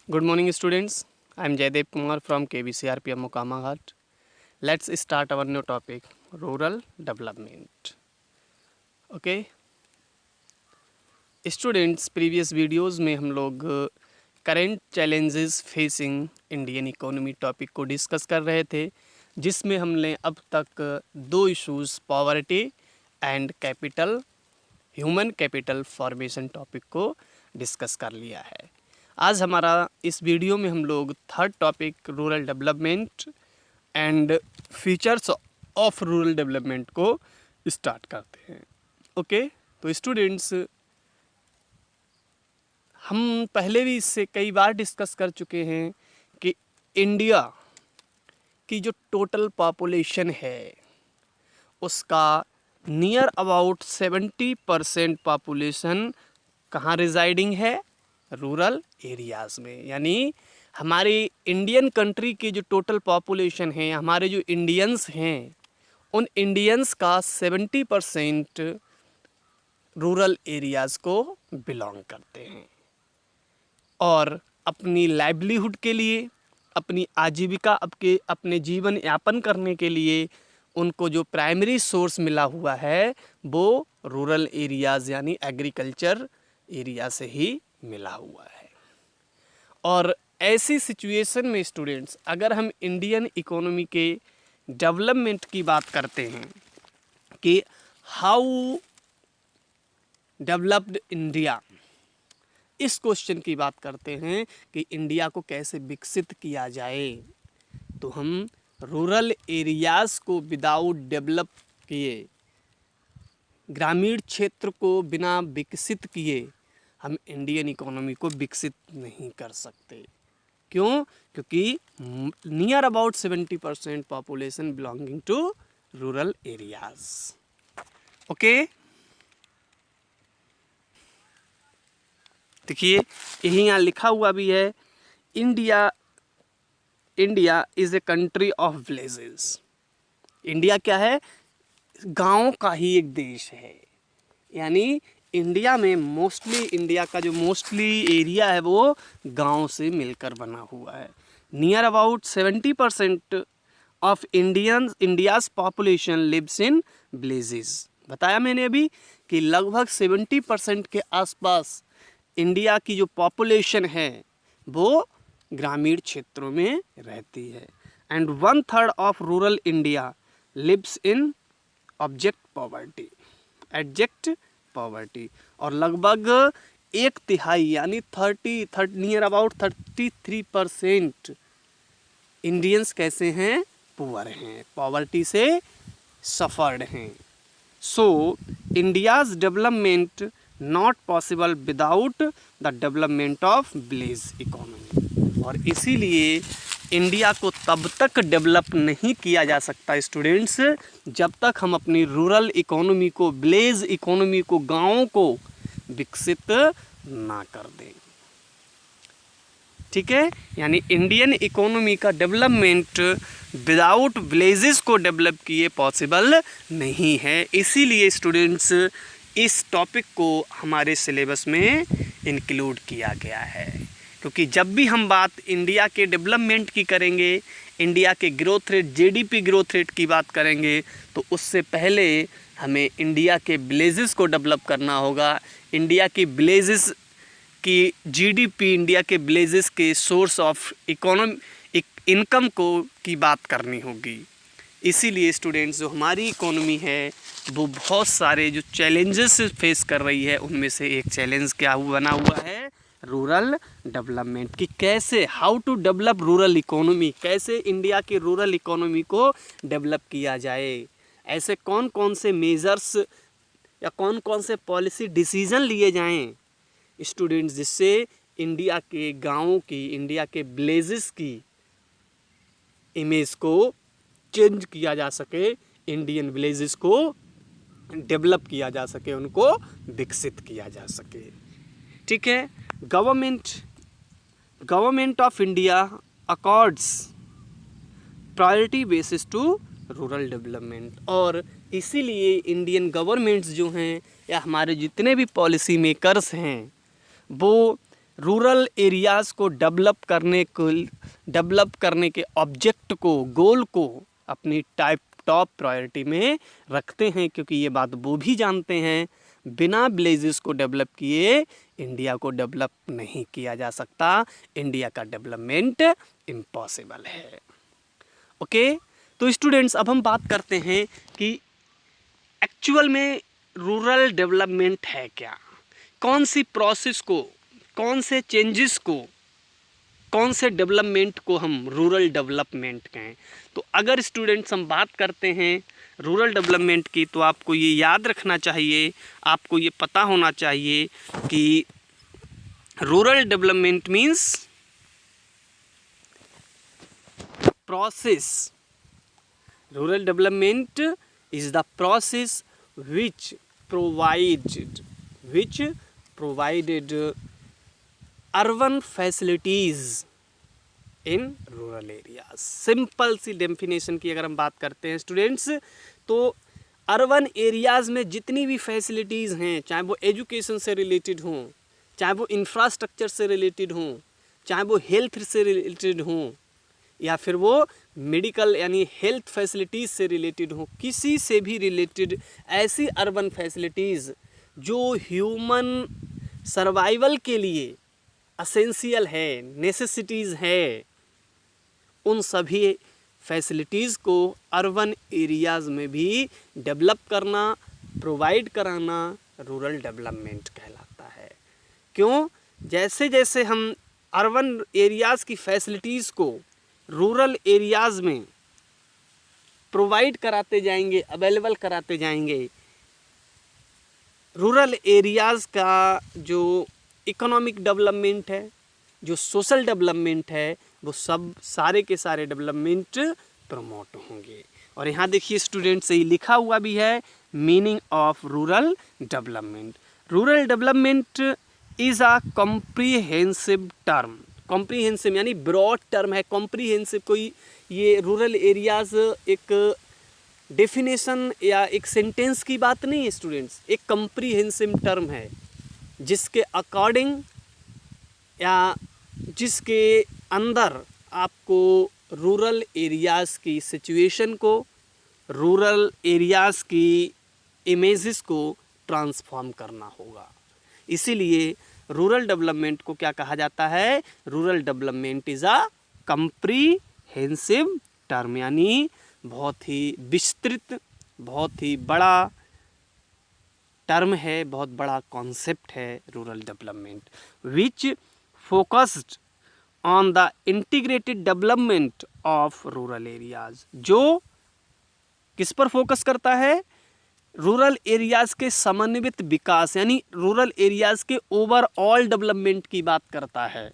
Good morning, students. I am Jaydev Kumar from KBCRPM Mokama Ghat. Let's start our new topic, rural development. Okay, students, previous videos में हम लोग current challenges facing Indian economy topic को discuss कर रहे थे, जिसमें हमने अब तक दो issues poverty and capital human capital formation topic को डिस्कस कर लिया है। आज हमारा इस वीडियो में हम लोग third topic rural development and features of rural development को स्टार्ट करते हैं। ओके, तो स्टूडेंट्स, हम पहले भी इससे कई बार डिस्कस कर चुके हैं कि इंडिया की जो टोटल पॉपुलेशन है उसका नियर अबाउट 70% पॉपुलेशन कहाँ रिजाइडिंग है? रूरल एरियाज़ में। यानी हमारी इंडियन कंट्री की जो टोटल पॉपुलेशन है, हमारे जो इंडियंस हैं, उन इंडियंस का 70% रूरल एरियाज़ को बिलोंग करते हैं और अपनी लाइवलीहुड के लिए, अपनी आजीविका, अपने जीवन यापन करने के लिए उनको जो प्राइमरी सोर्स मिला हुआ है वो रूरल एरियाज़ यानी एग्रीकल्चर एरिया से ही मिला हुआ है। और ऐसी सिचुएशन में स्टूडेंट्स, अगर हम इंडियन इकोनॉमी के डेवलपमेंट की बात करते हैं कि हाउ डेवलप्ड इंडिया, इस क्वेश्चन की बात करते हैं कि इंडिया को कैसे विकसित किया जाए, तो हम रूरल एरियाज़ को विदाउट डेवलप किए, ग्रामीण क्षेत्र को बिना विकसित किए हम इंडियन इकोनॉमी को विकसित नहीं कर सकते। क्यों? क्योंकि near about 70% population belonging to rural areas. Okay, देखिए यही यहाँ लिखा हुआ भी है, India is a country of villages. India क्या है? गांव का ही एक देश है। यानी इंडिया में इंडिया का जो मोस्टली एरिया है वो गांव से मिलकर बना हुआ है। Near about 70% of India's population lives in villages. बताया मैंने अभी कि लगभग 70% के आसपास इंडिया की जो पॉपुलेशन है वो ग्रामीण क्षेत्रों में रहती है। And 1/3 of rural India lives in abject poverty, और लगभग 1/3 यानी 30 नियर अबाउट 33% इंडियंस कैसे हैं? पुअर हैं, पॉवर्टी से सफर्ड हैं। सो India's development not possible without the development of village economy. और इसीलिए इंडिया को तब तक डेवलप नहीं किया जा सकता स्टूडेंट्स जब तक हम अपनी रूरल इकोनॉमी को, विलेज इकोनॉमी को, गाँव को विकसित ना कर दें। ठीक है, यानी इंडियन इकोनॉमी का डेवलपमेंट विदाउट विलेजेस को डेवलप किए पॉसिबल नहीं है। इसीलिए स्टूडेंट्स इस टॉपिक को हमारे सिलेबस में इंक्लूड किया गया है, क्योंकि जब भी हम बात इंडिया के डेवलपमेंट की करेंगे, इंडिया के growth rate, GDP growth rate की बात करेंगे, तो उससे पहले हमें इंडिया के विलेजेस को डेवलप करना होगा। इंडिया की विलेजेस की जीडीपी, इंडिया के विलेजेस के सोर्स ऑफ इनकम को की बात करनी होगी। इसीलिए स्टूडेंट्स, जो हमारी इकोनॉमी है वो बहुत सारे जो चैलेंजेस फेस कर रही है, उनमें से एक चैलेंज क्या बना हुआ है? Rural development. कि कैसे, how to develop rural economy, कैसे इंडिया की रूरल इकोनॉमी को डेवलप किया जाए। ऐसे कौन कौन से मेजर्स या कौन कौन से पॉलिसी डिसीजन लिए जाएं स्टूडेंट्स, जिससे इंडिया के गाँवों की, इंडिया के विलेजेस की इमेज को चेंज किया जा सके, इंडियन विलेजेस को डेवलप किया जा सके, उनको विकसित किया जा सके। ठीक है, government of India accords priority basis to rural development. और इसीलिए इंडियन गवर्नमेंट्स जो हैं या हमारे जितने भी पॉलिसी मेकर्स हैं वो रूरल एरियाज़ को डेवलप करने के ऑब्जेक्ट को, गोल को अपनी टॉप प्रायोरिटी में रखते हैं, क्योंकि ये बात वो भी जानते हैं बिना विलेजेस को डेवलप किए इंडिया को डेवलप नहीं किया जा सकता, इंडिया का डेवलपमेंट इम्पॉसिबल है। ओके, तो स्टूडेंट्स अब हम बात करते हैं कि एक्चुअल में रूरल डेवलपमेंट है क्या, कौन सी प्रोसेस को, कौन से चेंजेस को, कौन से डेवलपमेंट को हम रूरल डेवलपमेंट कहें। तो अगर स्टूडेंट्स हम बात करते हैं रूरल डेवलपमेंट की, तो आपको ये याद रखना चाहिए, आपको ये पता होना चाहिए कि rural development means process. Rural development is the process which provided urban facilities in rural areas. Simple सी डेफिनेशन की अगर हम बात करते हैं स्टूडेंट्स, तो अर्बन एरियाज़ में जितनी भी फैसिलिटीज़ हैं, चाहे वो एजुकेशन से रिलेटेड हों, चाहे वो इंफ्रास्ट्रक्चर से रिलेटेड हों, चाहे वो हेल्थ से रिलेटेड हों, या फिर वो मेडिकल यानी हेल्थ फैसिलिटीज़ से रिलेटेड हो, किसी से भी रिलेटेड ऐसी अर्बन फैसिलिटीज़ जो ह्यूमन सर्वाइवल के लिए असेंशियल है, नेसेसिटीज़ है, उन सभी फैसिलिटीज़ को अर्बन एरियाज़ में भी डेवलप करना, प्रोवाइड कराना रूरल डेवलपमेंट कहलाता है। क्यों? जैसे जैसे हम अर्बन एरियाज़ की फैसिलिटीज़ को रूरल एरियाज़ में प्रोवाइड कराते जाएंगे, अवेलेबल कराते जाएंगे, रूरल एरियाज़ का जो इकोनॉमिक डेवलपमेंट है, जो सोशल डेवलपमेंट है, वो सब सारे के सारे डेवलपमेंट प्रमोट होंगे। और यहाँ देखिए स्टूडेंट्स, यही लिखा हुआ भी है meaning of rural development. Rural development is a comprehensive term. Comprehensive यानी ब्रॉड टर्म है, कॉम्प्रीहेंसिव कोई ये रूरल एरियाज़ एक डेफिनेशन या एक सेंटेंस की बात नहीं है स्टूडेंट्स, एक कॉम्प्रीहेंसिव टर्म है जिसके अकॉर्डिंग या जिसके अंदर आपको रूरल एरियाज़ की सिचुएशन को, रूरल एरियाज़ की इमेजेस को ट्रांसफॉर्म करना होगा। इसीलिए रूरल डेवलपमेंट को क्या कहा जाता है? Rural development is a comprehensive term, यानी बहुत ही विस्तृत, बहुत ही बड़ा टर्म है, बहुत बड़ा कॉन्सेप्ट है rural development, which focused on the integrated development of rural areas. जो किस पर फोकस करता है? रूरल एरियाज़ के समन्वित विकास, यानी रूरल एरियाज़ के ओवरऑल डेवलपमेंट की बात करता है।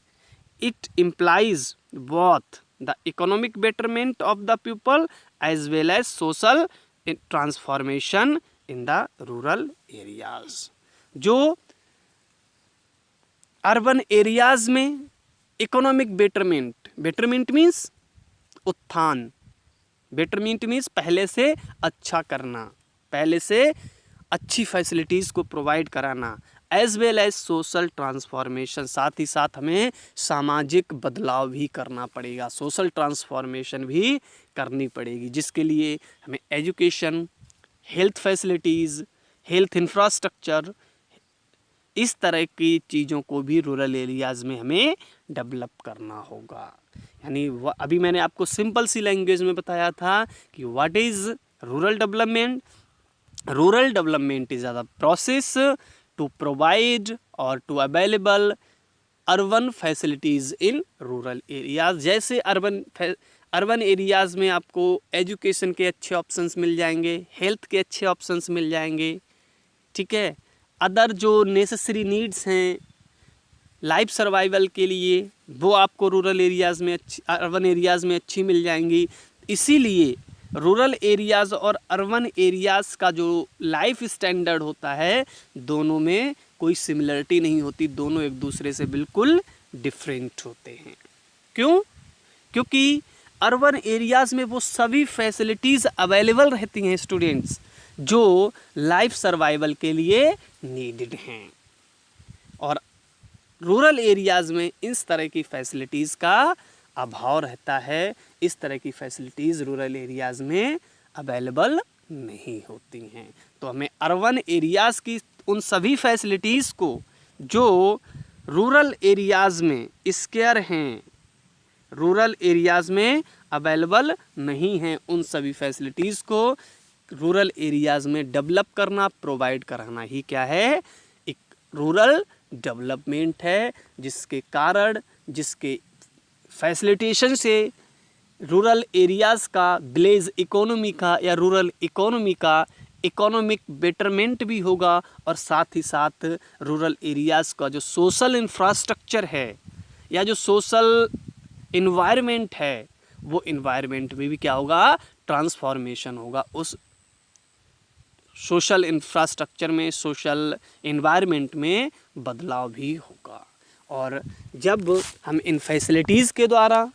It implies both the economic betterment of the people as well as social transformation in the rural areas. जो अर्बन एरियाज़ में इकोनॉमिक बेटरमेंट, बेटरमेंट मीन्स उत्थान, बेटरमेंट मीन्स पहले से अच्छा करना, पहले से अच्छी फैसिलिटीज़ को प्रोवाइड कराना, as well as social transformation, साथ ही साथ हमें सामाजिक बदलाव भी करना पड़ेगा, सोशल ट्रांसफॉर्मेशन भी करनी पड़ेगी, जिसके लिए हमें education, health facilities, health infrastructure, इस तरह की चीज़ों को भी रूरल एरियाज़ में हमें डेवलप करना होगा। यानी अभी मैंने आपको सिंपल सी लैंग्वेज में बताया था कि what is rural development. Rural development is the process to provide और to available urban facilities in rural areas. जैसे अर्बन एरियाज़ में आपको एजुकेशन के अच्छे ऑप्शंस मिल जाएंगे, हेल्थ के अच्छे ऑप्शंस मिल जाएंगे, ठीक है, अदर जो नेसेसरी नीड्स हैं लाइफ सर्वाइवल के लिए वो आपको रूरल एरियाज़ में अर्बन एरियाज़ में अच्छी मिल जाएंगी। इसीलिए रूरल एरियाज़ और अर्बन एरियाज़ का जो लाइफ स्टैंडर्ड होता है, दोनों में कोई सिमिलरिटी नहीं होती, दोनों एक दूसरे से बिल्कुल डिफरेंट होते हैं। क्यों? क्योंकि अर्बन एरियाज़ में वो सभी फैसिलिटीज़ अवेलेबल रहती हैं स्टूडेंट्स जो लाइफ सर्वाइवल के लिए नीडेड हैं, और रूरल एरियाज़ में इस तरह की फैसिलिटीज़ का अभाव रहता है, इस तरह की फैसिलिटीज़ रूरल एरियाज़ में अवेलेबल नहीं होती हैं। तो हमें अर्बन एरियाज़ की उन सभी फैसिलिटीज़ को जो रूरल एरियाज़ में स्केयर हैं, रूरल एरियाज़ में अवेलेबल नहीं हैं, उन सभी फैसिलिटीज़ को रूरल एरियाज़ में डेवलप करना, प्रोवाइड कराना ही क्या है, एक रूरल डेवलपमेंट है, जिसके कारण, जिसके फैसिलिटेशन से रूरल एरियाज़ का, विलेज इकोनॉमी का या रूरल इकोनॉमी का इकोनॉमिक बेटरमेंट भी होगा, और साथ ही साथ रूरल एरियाज़ का जो सोशल इंफ्रास्ट्रक्चर है या जो सोशल इन्वायरमेंट है, वो इन्वायरमेंट में भी क्या होगा, ट्रांसफॉर्मेशन होगा। उस सोशल इंफ्रास्ट्रक्चर में, सोशल इन्वायरमेंट में बदलाव भी होगा। और जब हम इन फैसिलिटीज़ के द्वारा,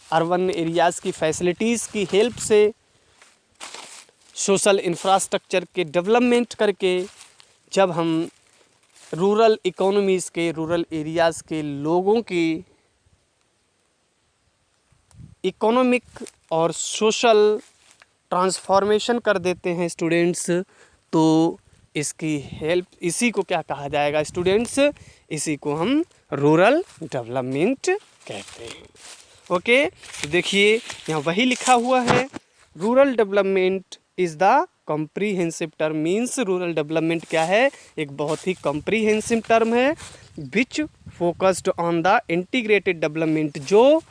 अर्बन एरियाज़ की फैसिलिटीज़ की हेल्प से, सोशल इंफ्रास्ट्रक्चर के डेवलपमेंट करके, जब हम रूरल इकोनॉमीज़ के, रूरल एरियाज़ के लोगों की इकोनॉमिक और सोशल ट्रांसफॉर्मेशन कर देते हैं स्टूडेंट्स, तो इसकी हेल्प, इसी को क्या कहा जाएगा स्टूडेंट्स, इसी को हम रूरल डेवलपमेंट कहते हैं। ओके, तो देखिए यहाँ वही लिखा हुआ है, rural development is the comprehensive term. Means rural development क्या है, एक बहुत ही कॉम्प्रीहेंसिव टर्म है, which focused on the integrated development, जो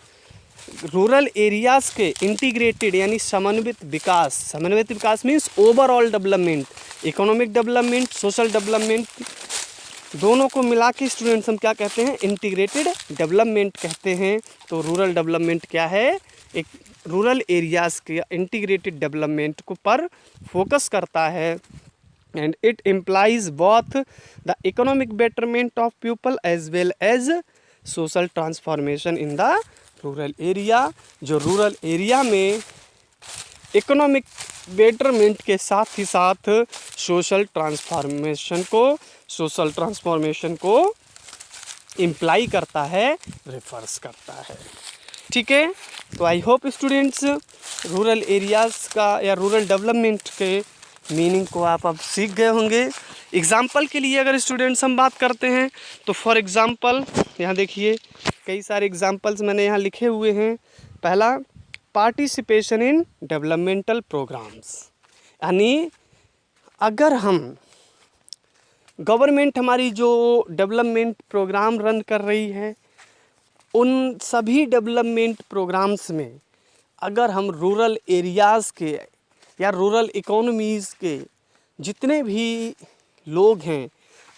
रूरल एरियाज़ के इंटीग्रेटेड यानी समन्वित विकास, समन्वित विकास means overall development, economic development, social development, दोनों को मिला के स्टूडेंट्स हम क्या कहते हैं, इंटीग्रेटेड डेवलपमेंट कहते हैं। तो रूरल डेवलपमेंट क्या है, एक रूरल एरियाज़ के इंटीग्रेटेड डेवलपमेंट को पर फोकस करता है, and it implies both the economic betterment of people as well as social transformation in the rural area. जो रूरल एरिया में इकोनॉमिक बेटरमेंट के साथ ही साथ सोशल ट्रांसफॉर्मेशन को इम्प्लाई करता है, रिफर्स करता है। ठीक है, तो I hope students rural areas का या रूरल डेवलपमेंट के मीनिंग को आप अब सीख गए होंगे। एग्ज़ाम्पल के लिए अगर स्टूडेंट्स हम बात करते हैं तो फॉर एग्ज़ाम्पल यहाँ देखिए कई सारे एग्ज़ाम्पल्स मैंने यहाँ लिखे हुए हैं। पहला, पार्टिसिपेशन इन डेवलपमेंटल प्रोग्राम्स, यानी अगर हम गवर्नमेंट हमारी जो डेवलपमेंट प्रोग्राम रन कर रही है, उन सभी डेवलपमेंट प्रोग्राम्स में अगर हम रूरल एरियाज़ के या रूरल इकोनॉमीज़ के जितने भी लोग हैं,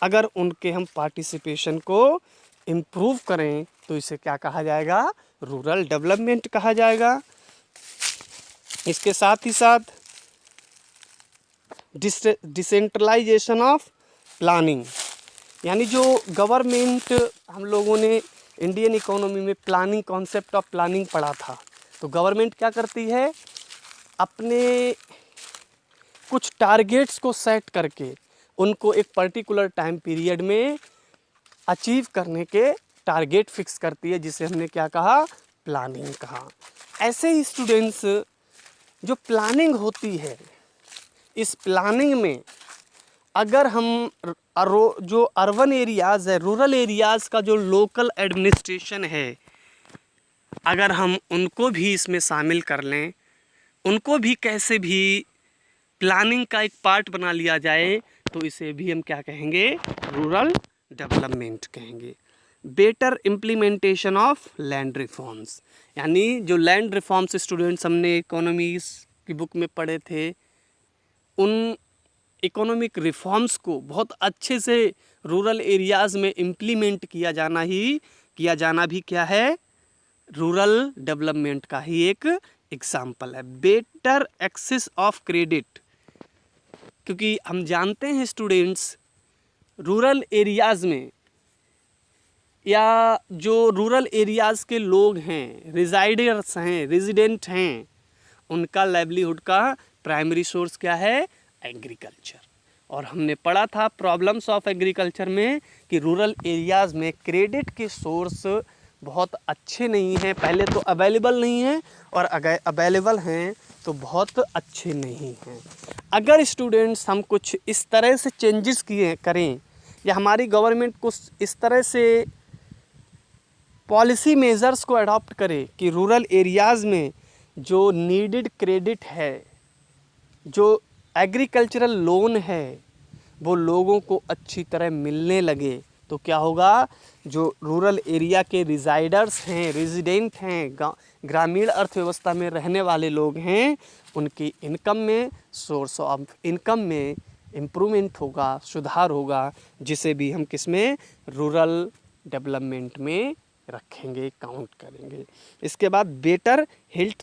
अगर उनके हम पार्टिसिपेशन को इम्प्रूव करें तो इसे क्या कहा जाएगा, रूरल डेवलपमेंट कहा जाएगा। इसके साथ ही साथ डिसेंट्रलाइजेशन ऑफ प्लानिंग, यानी जो गवर्नमेंट, हम लोगों ने इंडियन इकोनॉमी में प्लानिंग, कॉन्सेप्ट ऑफ प्लानिंग पढ़ा था। तो गवर्नमेंट क्या करती है, अपने कुछ टारगेट्स को सेट करके उनको एक पर्टिकुलर टाइम पीरियड में अचीव करने के टारगेट फिक्स करती है, जिसे हमने क्या कहा, प्लानिंग कहा। ऐसे ही स्टूडेंट्स जो प्लानिंग होती है, इस प्लानिंग में अगर हम जो अर्बन एरियाज़ है, रूरल एरियाज़ का जो लोकल एडमिनिस्ट्रेशन है, अगर हम उनको भी इसमें शामिल कर लें, उनको भी कैसे भी प्लानिंग का एक पार्ट बना लिया जाए, तो इसे भी हम क्या कहेंगे, रूरल डेवलपमेंट कहेंगे। Better implementation of land reforms, यानी जो लैंड रिफॉर्म्स स्टूडेंट्स हमने इकोनॉमीज़ की बुक में पढ़े थे, उन इकोनॉमिक रिफॉर्म्स को बहुत अच्छे से रूरल एरियाज़ में इम्प्लीमेंट किया जाना भी क्या है, रूरल डेवलपमेंट का ही एक एग्जाम्पल है। बेटर एक्सेस ऑफ क्रेडिट, क्योंकि हम जानते हैं स्टूडेंट्स रूरल एरियाज़ में या जो रूरल एरियाज़ के लोग हैं, रेजिडेंट्स हैं, रेजिडेंट हैं, उनका लाइवलीहुड का प्राइमरी सोर्स क्या है, एग्रीकल्चर। और हमने पढ़ा था प्रॉब्लम्स ऑफ एग्रीकल्चर में कि रूरल एरियाज़ में क्रेडिट के सोर्स बहुत अच्छे नहीं हैं, पहले तो अवेलेबल नहीं हैं और अगर अवेलेबल हैं तो बहुत अच्छे नहीं हैं। अगर स्टूडेंट्स हम कुछ इस तरह से चेंजेस करें या हमारी गवर्नमेंट कुछ इस तरह से पॉलिसी मेजर्स को अडॉप्ट करे कि रूरल एरियाज़ में जो नीडेड क्रेडिट है, जो एग्रीकल्चरल लोन है, वो लोगों को अच्छी तरह मिलने लगे, तो क्या होगा, जो रूरल एरिया के रिजाइडर्स हैं, रेजिडेंट हैं, ग्रामीण अर्थव्यवस्था में रहने वाले लोग हैं, उनकी इनकम में, सोर्स ऑफ इनकम में इम्प्रूवमेंट होगा, सुधार होगा, जिसे भी हम किस में, रूरल डेवलपमेंट में रखेंगे, काउंट करेंगे। इसके बाद better health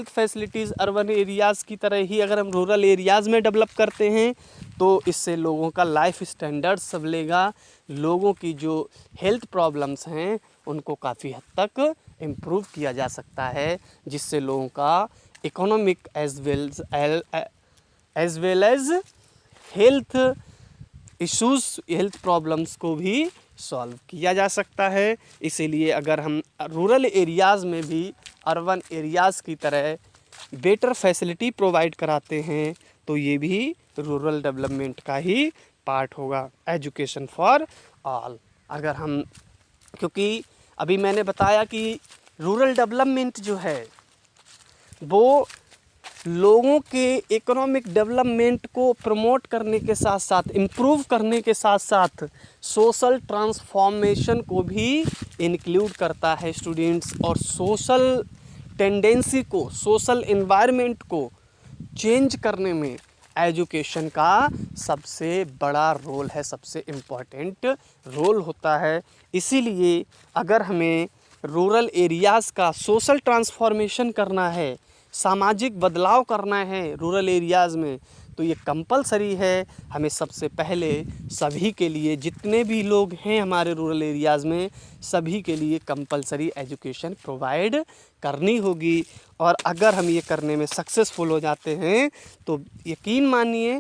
facilities urban areas की तरह ही अगर हम रूरल एरियाज़ में डेवलप करते हैं तो इससे लोगों का लाइफ स्टैंडर्ड सबलेगा, लोगों की जो हेल्थ प्रॉब्लम्स हैं उनको काफ़ी हद तक इम्प्रूव किया जा सकता है, जिससे लोगों का economic as well as health issues, health problems को भी सॉल्व किया जा सकता है। इसीलिए अगर हम रूरल एरियाज़ में भी अर्बन एरियाज़ की तरह बेटर फैसिलिटी प्रोवाइड कराते हैं तो ये भी रूरल डेवलपमेंट का ही पार्ट होगा, एजुकेशन फॉर ऑल। अगर हम, क्योंकि अभी मैंने बताया कि रूरल डेवलपमेंट जो है वो लोगों के इकोनॉमिक डेवलपमेंट को प्रमोट करने के साथ साथ, इम्प्रूव करने के साथ साथ सोशल ट्रांसफॉर्मेशन को भी इंक्लूड करता है स्टूडेंट्स, और सोशल टेंडेंसी को, सोशल एनवायरनमेंट को चेंज करने में एजुकेशन का सबसे बड़ा रोल है, सबसे इम्पॉर्टेंट रोल होता है। इसीलिए अगर हमें रूरल एरियाज़ का सोशल ट्रांसफॉर्मेशन करना है, सामाजिक बदलाव करना है रूरल एरियाज़ में, तो ये कंपलसरी है, हमें सबसे पहले सभी के लिए, जितने भी लोग हैं हमारे रूरल एरियाज़ में, सभी के लिए कंपलसरी एजुकेशन प्रोवाइड करनी होगी। और अगर हम ये करने में सक्सेसफुल हो जाते हैं तो यकीन मानिए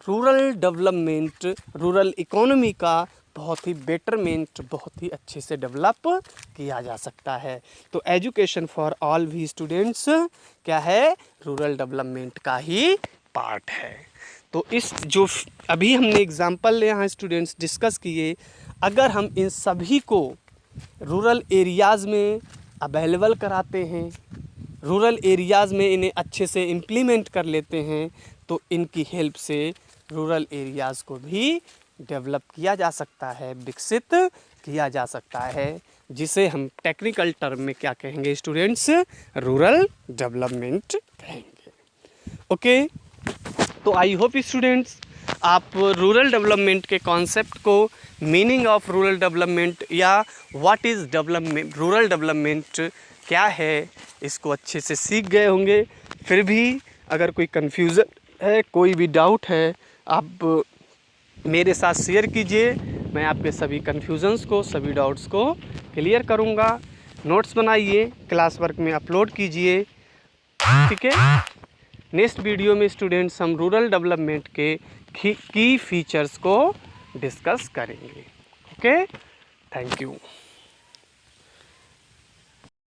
रूरल डेवलपमेंट, रूरल इकोनॉमी का बहुत ही बेटरमेंट, बहुत ही अच्छे से डेवलप किया जा सकता है। तो एजुकेशन फॉर ऑल भी स्टूडेंट्स क्या है, रूरल डेवलपमेंट का ही पार्ट है। तो इस जो अभी हमने एग्जांपल यहाँ स्टूडेंट्स डिस्कस किए, अगर हम इन सभी को रूरल एरियाज़ में अवेलेबल कराते हैं, रूरल एरियाज़ में इन्हें अच्छे से इम्प्लीमेंट कर लेते हैं, तो इनकी हेल्प से रूरल एरियाज़ को भी डेवलप किया जा सकता है, विकसित किया जा सकता है, जिसे हम टेक्निकल टर्म में क्या कहेंगे स्टूडेंट्स, रूरल डेवलपमेंट कहेंगे। ओके, तो आई होप स्टूडेंट्स आप रूरल डेवलपमेंट के कॉन्सेप्ट को, मीनिंग ऑफ रूरल डेवलपमेंट या what is development, rural development क्या है, इसको अच्छे से सीख गए होंगे। फिर भी अगर कोई कन्फ्यूज़न है, कोई भी डाउट है, आप मेरे साथ शेयर कीजिए, मैं आपके सभी कन्फ्यूज़न्स को, सभी डाउट्स को क्लियर करूँगा। नोट्स बनाइए, क्लास वर्क में अपलोड कीजिए, ठीक है। नेक्स्ट वीडियो में स्टूडेंट्स हम रूरल डेवलपमेंट के की फीचर्स को डिस्कस करेंगे। Okay, thank you.